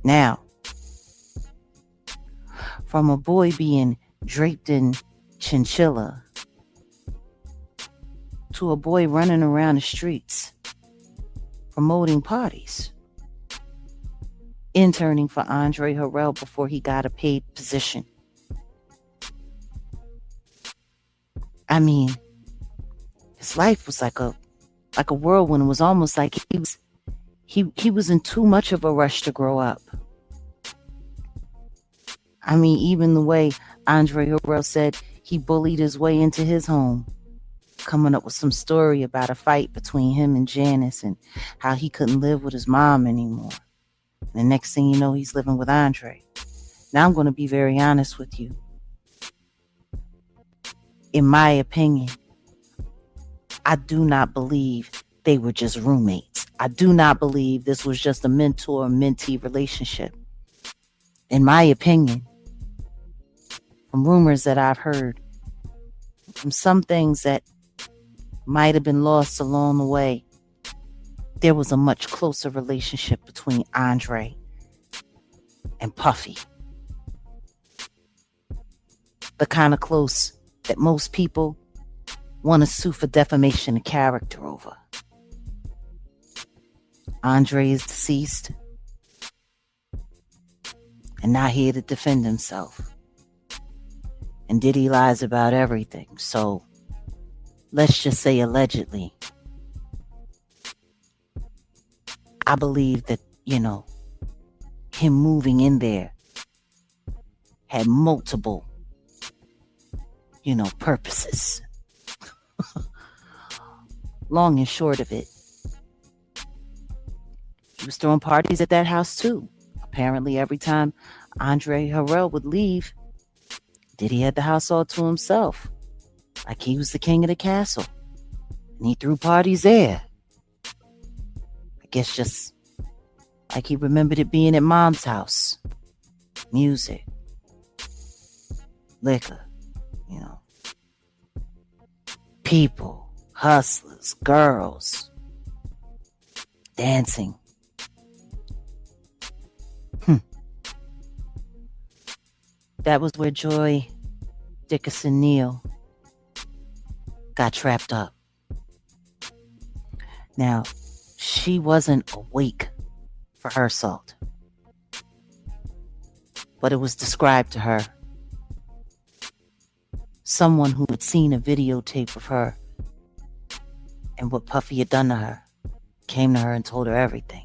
Now, from a boy being draped in chinchilla to a boy running around the streets promoting parties, interning for Andre Harrell before he got a paid position. I mean, his life was like a whirlwind. It was almost like he was in too much of a rush to grow up. I mean, even the way Andre Harrell said he bullied his way into his home, coming up with some story about a fight between him and Janice and how he couldn't live with his mom anymore. And the next thing you know, he's living with Andre. Now, I'm going to be very honest with you. In my opinion, I do not believe they were just roommates. I do not believe this was just a mentor-mentee relationship. In my opinion, from rumors that I've heard, from some things that might have been lost along the way, there was a much closer relationship between Andre and Puffy. The kind of close that most people want to sue for defamation of character over. Andre is deceased and not here to defend himself. And Diddy lies about everything. So let's just say allegedly. I believe that, him moving in there had multiple, purposes. Long and short of it, he was throwing parties at that house too. Apparently every time Andre Harrell would leave, Diddy had the house all to himself. Like he was the king of the castle. And he threw parties there. I guess just like he remembered it being at mom's house. Music. Liquor. People. Hustlers. Girls. Dancing. That was where Joy Dickerson Neal got trapped up. Now, she wasn't awake for her assault, but it was described to her. Someone who had seen a videotape of her and what Puffy had done to her came to her and told her everything.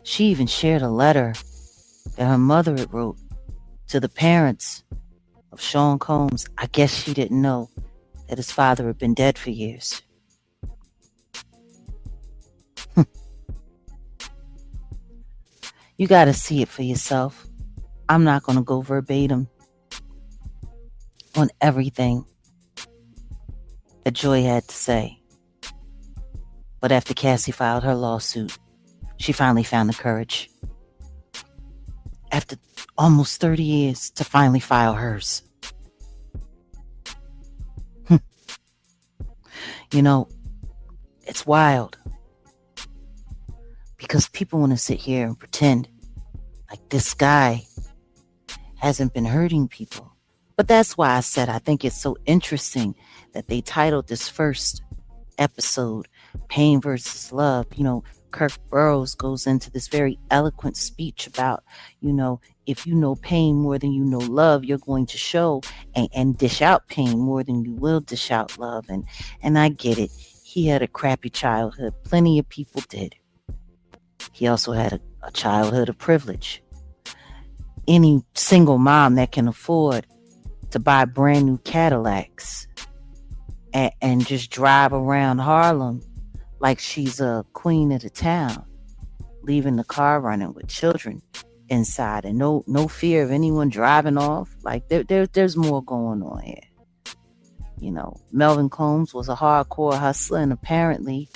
She even shared a letter that her mother had wrote to the parents of Sean Combs. I guess she didn't know that his father had been dead for years. You got to see it for yourself. I'm not going to go verbatim on everything that Joy had to say. But after Cassie filed her lawsuit, she finally found the courage, after almost 30 years, to finally file hers. It's wild. Because people want to sit here and pretend like this guy hasn't been hurting people. But that's why I said I think it's so interesting that they titled this first episode, Pain versus Love. Kirk Burroughs goes into this very eloquent speech about, if you know pain more than you know love, you're going to show and dish out pain more than you will dish out love. And I get it. He had a crappy childhood. Plenty of people did. He also had a childhood of privilege. Any single mom that can afford to buy brand new Cadillacs and just drive around Harlem like she's a queen of the town, leaving the car running with children inside and no fear of anyone driving off. Like there's more going on here. Melvin Combs was a hardcore hustler, and apparently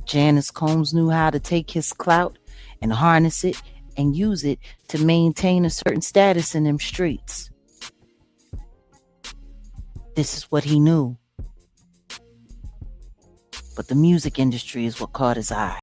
Janice Combs knew how to take his clout and harness it and use it to maintain a certain status in them streets. This is what he knew. but the music industry is what caught his eye.